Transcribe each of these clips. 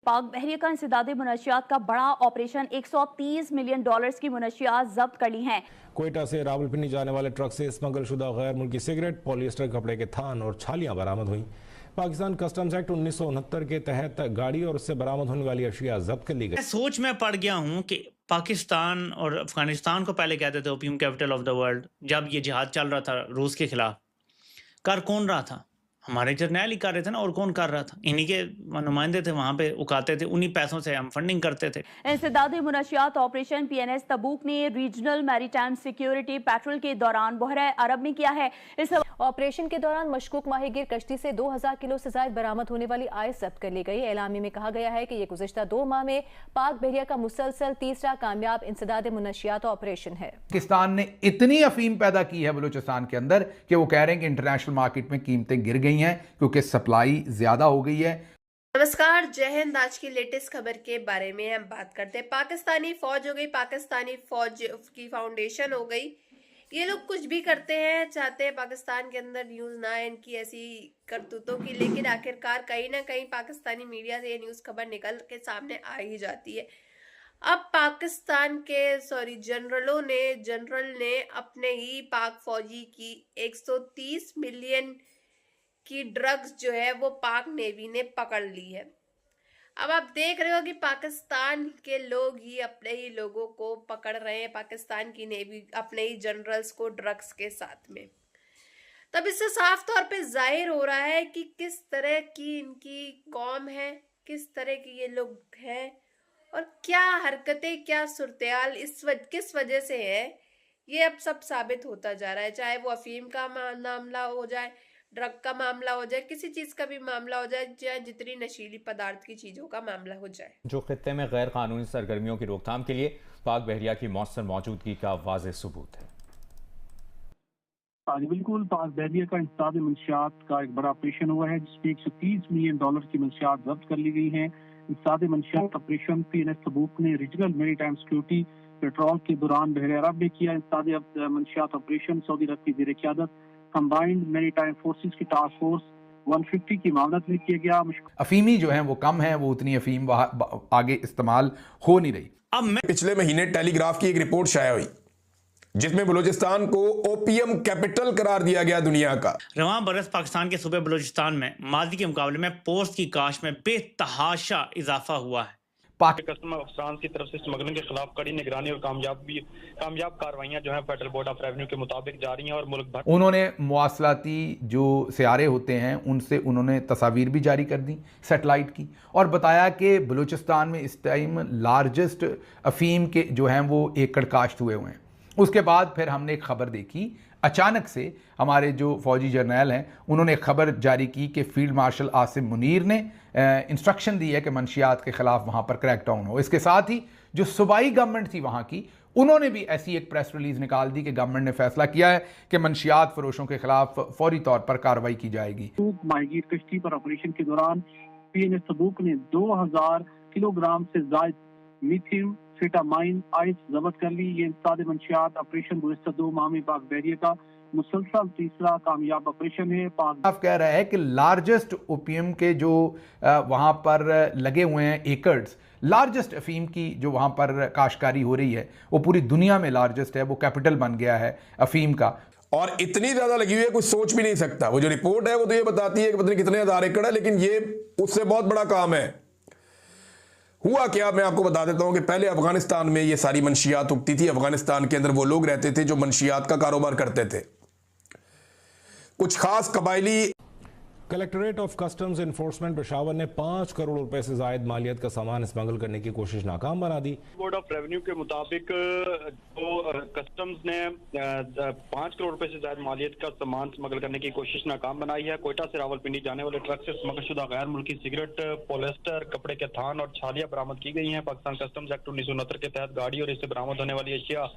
पाक बहरिया का इंसदादे मुनशियात का बड़ा ऑपरेशन, 130 मिलियन डॉलर्स की मुनशियात जब्त कर ली हैं। कोयटा से रावलपिंडी जाने वाले ट्रक से स्मगल शुदा गैर मुल्की सिगरेट, पॉलिएस्टर कपड़े के थान और छालियां बरामद हुई। पाकिस्तान कस्टम्स एक्ट 1969 के तहत गाड़ी और उससे बरामद होने वाली अशिया जब्त कर ली गई। सोच में पड़ गया हूँ कि पाकिस्तान और अफगानिस्तान को पहले कहते थे opium capital of the world. जब ये जिहाद चल रहा था रूस के खिलाफ, कर कौन रहा था? हमारे जर्नैल ही कर रहे थे ना, और कौन कर रहा था? इन्हीं के नुमाइंदे थे, वहां पे उकाते थे, उन्हीं पैसों से हम फंडिंग करते थे। इंसदादे मुनशियात ऑपरेशन PNS तबूक ने रीजनल मैरीटाइम सिक्योरिटी पेट्रोल के दौरान बहरा अरब में किया है। इस ऑपरेशन के दौरान मशकूक माहीगीर कश्ती से 2000 किलो से ज्यादा बरामद होने वाली आय जब्त कर ली गई। एलामी में कहा गया है कि यह गुज़िश्ता 2 माह में पाक बहरिया का मुसलसल तीसरा कामयाब इंसदादे मुनशियात ऑपरेशन है। पाकिस्तान ने इतनी अफीम पैदा की है बलूचिस्तान के अंदर कि वो कह रहे हैं कि इंटरनेशनल मार्केट में कीमतें गिर गई हैं क्योंकि सप्लाई ज्यादा हो गई है। नमस्कार, जय हिंद। आज की लेटेस्ट खबर के बारे में हम बात करते हैं। पाकिस्तानी फौज हो गई, पाकिस्तानी फौज की फाउंडेशन हो गई। ये लोग कुछ भी करते हैं, चाहते हैं पाकिस्तान के अंदर न्यूज़ ना आए इनकी ऐसी करतूतों की, लेकिन आखिरकार कहीं ना कहीं पाकिस्तानी मीडिया से ये न्यूज़ खबर निकल के सामने आ ही जाती है। अब पाकिस्तान के जनरल ने अपने ही पाक फौजी की 130 मिलियन की ड्रग्स जो है वो पाक नेवी ने पकड़ ली है। अब आप देख रहे हो कि पाकिस्तान के लोग ही अपने ही लोगों को पकड़ रहे हैं, पाकिस्तान की नेवी अपने ही जनरल्स को ड्रग्स के साथ में। तब इससे साफ तौर पे जाहिर हो रहा है कि किस तरह की इनकी कौम है, किस तरह के ये लोग हैं और क्या हरकतें, क्या सूरतेहाल किस वजह से है, ये अब सब साबित होता जा रहा है। चाहे वो अफीम का मामला हो जाए, ड्रग का मामला हो जाए, किसी चीज का भी मामला हो जाए, चाहे जितनी नशीली पदार्थ की चीजों का मामला हो जाए। जो खित्ते में गैर कानूनी सरगर्मियों की रोकथाम के लिए पाक बहरिया की मौसर मौजूदगी का वाज़ेह सबूत है। बिल्कुल, पाक बहरिया का इंसदादे मुनशियात का एक बड़ा ऑपरेशन हुआ है जिसमें 130 मिलियन डॉलर की मुनशियात जब्त कर ली गई है। इंसदादे मुनशियात ऑपरेशन PNS तबूक ने रीजनल मैरीटाइम सिक्योरिटी पेट्रोल के दौरान बहरे अरब में किया। इंसदादे मुनशियात ऑपरेशन सऊदी अरब की ज़ेर क़यादत कंबाइंड मैरीटाइम फोर्सेस की टास्क फोर्स 150 की मामलत में किया गया। अफीमी जो है वो कम है, वो उतनी अफीम आगे इस्तेमाल हो नहीं रही। अब पिछले महीने टेलीग्राफ की एक रिपोर्ट शाया हुई जिसमें बलूचिस्तान को ओपीएम कैपिटल करार दिया गया दुनिया का। रवां बरस पाकिस्तान के सूबे बलूचिस्तान में माजी के मुकाबले में पोस्त की काश में बेतहाशा इजाफा हुआ है। कस्टम अफसरान की तरफ से स्मगलिंग के खिलाफ कड़ी निगरानी और कामयाब कार्रवाइयां जो है फेडरल बोर्ड ऑफ रेवेन्यू के मुताबिक जारी हैं और मुल्क भर उन्होंने मुवासलाती जो सियारे होते हैं उनसे उन्होंने तस्वीर भी जारी कर दी सैटेलाइट की और बताया कि बलूचिस्तान में इस टाइम लार्जेस्ट अफीम के जो हैं वो एकड़ काश्त हुए हैं। उसके बाद फिर हमने एक खबर देखी, अचानक से हमारे जो फौजी जर्नैल हैं उन्होंने एक खबर जारी की कि फील्ड मार्शल आसिम मुनीर ने इंस्ट्रक्शन दी है कि मंशियात के ख़िलाफ़ वहाँ पर क्रैकडाउन हो। इसके साथ ही जो सूबाई गवर्नमेंट थी वहाँ की, उन्होंने भी ऐसी एक प्रेस रिलीज़ निकाल दी कि गवर्नमेंट ने फैसला किया है कि मंशियात फरोशों के खिलाफ फौरी तौर पर कार्रवाई की जाएगी। माहीगीर कश्ती पर ऑपरेशन के दौरान PNS तबूक ने 2000 किलोग्राम से ज़ायद मीथियम फेटामाइन आइस जब्त कर ली। ये इंसदादे मुनशियात ऑपरेशन गुज़िश्ता 2 माह में पाक बहरिया का मुसलसल तीसरा कामयाब ऑपरेशन है। पाक कह रहा है कि लार्जेस्ट ओपीएम के जो वहाँ पर लगे हुए हैं एकर्स, लार्जेस्ट अफीम की जो वहाँ पर काश्तकारी हो रही है वो पूरी दुनिया में लार्जेस्ट है, वो कैपिटल बन गया है अफीम का। और इतनी ज्यादा लगी हुई है कुछ सोच भी नहीं सकता। वो जो रिपोर्ट है वो तो ये बताती है कि पता नहीं कितने हजार एकड़ है, लेकिन ये उससे बहुत बड़ा काम है। हुआ क्या, मैं आपको बता देता हूं कि पहले अफगानिस्तान में ये सारी मंशियात उगती थी। अफगानिस्तान के अंदर वो लोग रहते थे जो मंशियात का कारोबार करते थे, कुछ खास कबायली। Collectorate of customs enforcement Peshawar ने 5 करोड़ रुपए से जायद मालियत का सामान स्मगल करने की कोशिश नाकाम बना दी। बोर्ड ऑफ रेवेन्यू के मुताबिक जो कस्टम्स ने 5 करोड़ रुपए से ज्यादा मालियत का सामान स्मगल करने की कोशिश नाकाम बनाई है। कोयटा से रावलपिंडी जाने वाले ट्रक से स्मगलशुदा गैर मुल्की सिगरेट, पॉलिएस्टर कपड़े के थान और छालियां बरामद की गई हैं। पाकिस्तान कस्टम्स एक्ट 1969 के तहत गाड़ी और इससे बरामद होने वाली अशिया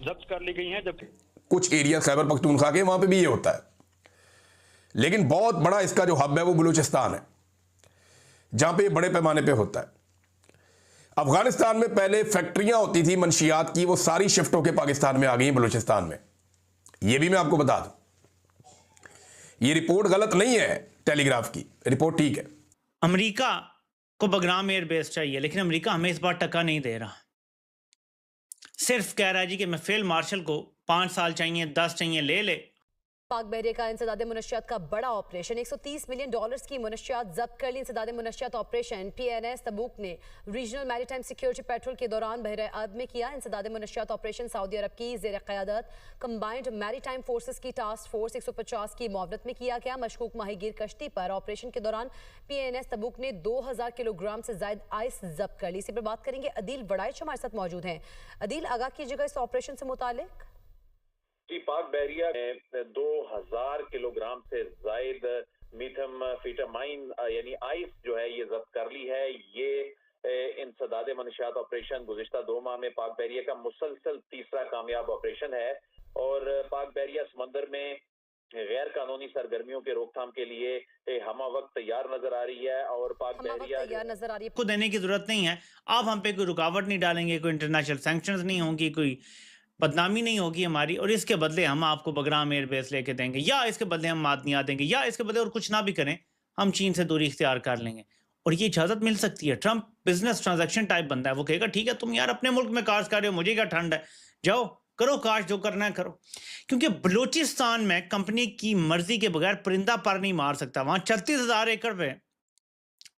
जब्त कर ली गई हैं। जबकि कुछ एरिया खैबर पख्तूनख्वा के वहां पे भी ये होता है, लेकिन बहुत बड़ा इसका जो हब है वो बलूचिस्तान है जहां पे ये बड़े पैमाने पे होता है। अफगानिस्तान में पहले फैक्ट्रियां होती थी मंशियात की, वो सारी शिफ्ट होकर पाकिस्तान में आ गई बलूचिस्तान में। ये भी मैं आपको बता दूं, ये रिपोर्ट गलत नहीं है, टेलीग्राफ की रिपोर्ट ठीक है। अमेरिका को बगराम एयरबेस चाहिए, लेकिन अमेरिका हमें इस बार टका नहीं दे रहा। सिर्फ कह रहा है जी कि मैं फील्ड मार्शल को 5 साल चाहिए, 10 चाहिए, ले ले। पाक बहरिया का इंसदाद मुनशियात का बड़ा ऑपरेशन, 130 मिलियन डॉलर्स की मुनशियात जब्त कर ली। इंसदाद मुनशियात ऑपरेशन PNS तबूक ने रीजनल मैरीटाइम सिक्योरिटी पेट्रोल के दौरान बहरे अरब में किया। इंसदाद मुनशियात ऑपरेशन सऊदी अरब की जेर क़यादत कंबाइंड मैरीटाइम फोर्सेस की टास्क फोर्स 150 की मुआवनत में किया गया। मशकूक माहीगीर कश्ती पर ऑपरेशन के दौरान PNS तबूक ने 2000 किलोग्राम से ज्यादा आइस जब्त कर ली। इसी पर बात करेंगे, अदील वड़ाइच हमारे साथ मौजूद हैं। अदील, आगाह कीजिएगा इस ऑपरेशन से मुतालिक। जी, पाक बहरिया ने 2000 किलोग्राम से जायद मीथाम्फेटामाइन यानी आइस जो है ये जब्त कर ली है। ये इंसदाद मनशियात ऑपरेशन गुज़िश्ता 2 माह में पाक बहरिया का मुसलसल तीसरा कामयाब ऑपरेशन है और पाक बहरिया समंदर में गैर कानूनी सरगर्मियों के रोकथाम के लिए हमा वक्त तैयार नजर आ रही है और पाक बहरिया तैयार नजर आ रही है। को देने की जरूरत नहीं है। आप हम पे कोई रुकावट नहीं डालेंगे, कोई इंटरनेशनल सैंक्शंस नहीं होंगी, कोई बदनामी नहीं होगी हमारी, और इसके बदले हम आपको बगराम एयरबेस लेके देंगे, या इसके बदले हम मादनियात देंगे, या इसके बदले और कुछ ना भी करें हम चीन से दूरी इख्तियार कर लेंगे। और ये इजाजत मिल सकती है। ट्रंप बिजनेस ट्रांजैक्शन टाइप बंदा है, वो कहेगा ठीक है तुम यार अपने मुल्क में काश कर रहे हो, मुझे क्या ठंड है, जाओ करो काश, जो करना है करो। क्योंकि बलूचिस्तान में कंपनी की मर्जी के बगैर परिंदा पर नहीं मार सकता। वहां 36,000 एकड़ पे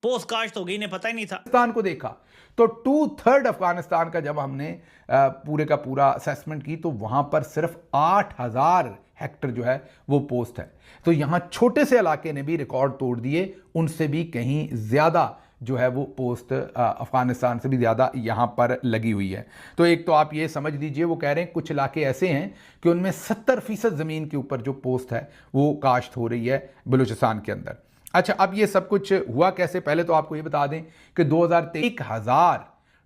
पोस्ट काश्त हो गई, इन्हें पता ही नहीं था। अफगानिस्तान को देखा तो 2/3 अफगानिस्तान का जब हमने पूरे का पूरा असेसमेंट की तो वहां पर सिर्फ 8000 हेक्टर जो है वो पोस्ट है। तो यहां छोटे से इलाके ने भी रिकॉर्ड तोड़ दिए, उनसे भी कहीं ज्यादा जो है वो पोस्ट अफगानिस्तान से भी ज़्यादा यहाँ पर लगी हुई है। तो एक तो आप ये समझ लीजिए, वो कह रहे हैं कुछ इलाके ऐसे हैं कि उनमें 70% ज़मीन के ऊपर जो पोस्ट है वो काश्त हो रही है बलूचिस्तान के अंदर। अच्छा, अब ये सब कुछ हुआ कैसे? पहले तो आपको ये बता दें कि 2023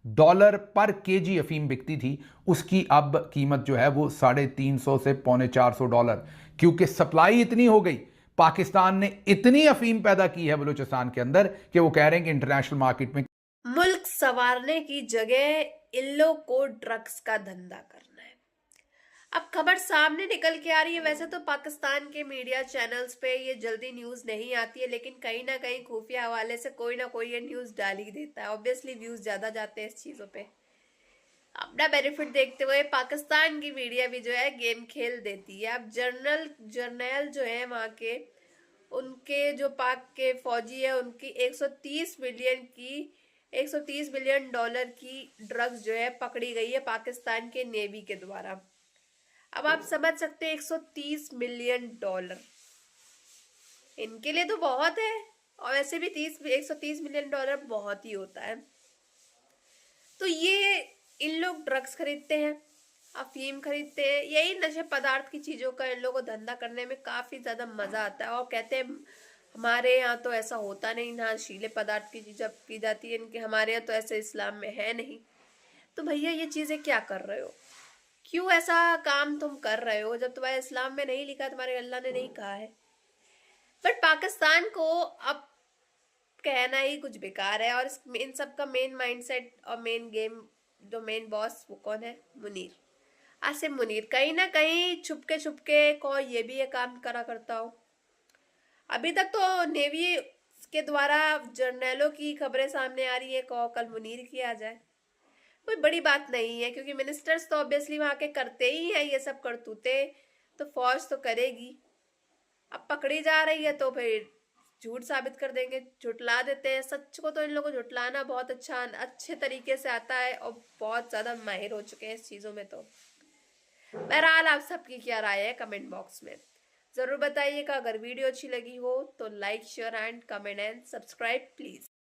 $1000 पर केजी अफीम बिकती थी, उसकी अब कीमत जो है वो $350 से $450, क्योंकि सप्लाई इतनी हो गई। पाकिस्तान ने इतनी अफीम पैदा की है बलूचिस्तान के अंदर कि वो कह रहे हैं कि इंटरनेशनल मार्केट में मुल्क संवारने की जगह इन लोग को ड्रग्स का धंधा करना है। अब खबर सामने निकल के आ रही है। वैसे तो पाकिस्तान के मीडिया चैनल्स पे ये जल्दी न्यूज नहीं आती है, लेकिन कहीं ना कहीं खुफिया हवाले से कोई ना कोई ये न्यूज डाल ही देता है। ऑब्वियसली व्यूज ज्यादा जाते हैं इस चीजों पे। अपना बेनिफिट देखते हुए पाकिस्तान की मीडिया भी जो है गेम खेल देती है। अब जर्नल जो है वहाँ के, उनके जो पाक के फौजी है, उनकी 130 मिलियन डॉलर की ड्रग्स जो है पकड़ी गई है पाकिस्तान के नेवी के द्वारा। अब आप समझ सकते हैं 130 मिलियन डॉलर इनके लिए तो बहुत है, और वैसे भी 130 मिलियन डॉलर बहुत ही होता है। तो ये इन लोग ड्रग्स खरीदते हैं, अफीम खरीदते हैं, यही नशे पदार्थ की चीज़ों का इन लोगों को धंधा करने में काफ़ी ज़्यादा मज़ा आता है। और कहते हैं हमारे यहाँ तो ऐसा होता नहीं, ना नशीले पदार्थ की चीज़ की जाती है इनके, हमारे यहाँ तो ऐसे इस्लाम में है नहीं। तो भैया ये चीज़ें क्या कर रहे हो? क्यों ऐसा काम तुम कर रहे हो जब तुम्हारे इस्लाम में नहीं लिखा, तुम्हारे अल्लाह ने नहीं कहा है? बट पाकिस्तान को अब कहना ही कुछ बेकार है। और इन सब का मेन माइंडसेट और मेन गेम, जो मेन बॉस वो कौन है? मुनीर, आसिम मुनीर। कहीं ना कहीं छुपके को ये भी ये काम करा करता हो। अभी तक तो नेवी के द्वारा जर्नलों की खबरें सामने आ रही है, कल मुनीर की आ जाए, कोई बड़ी बात नहीं है, क्योंकि मिनिस्टर्स तो ऑब्वियसली वहाँ के करते ही हैं ये सब करतूते, तो फौज तो करेगी। अब पकड़ी जा रही है तो फिर झूठ साबित कर देंगे, झुटला देते हैं। सच को तो इन लोगों को झुटलाना बहुत अच्छे तरीके से आता है और बहुत ज़्यादा माहिर हो चुके हैं इस चीज़ों में। तो बहरहाल आप सबकी क्या राय है कमेंट बॉक्स में ज़रूर बताइएगा। अगर वीडियो अच्छी लगी हो तो like, share and comment and subscribe please.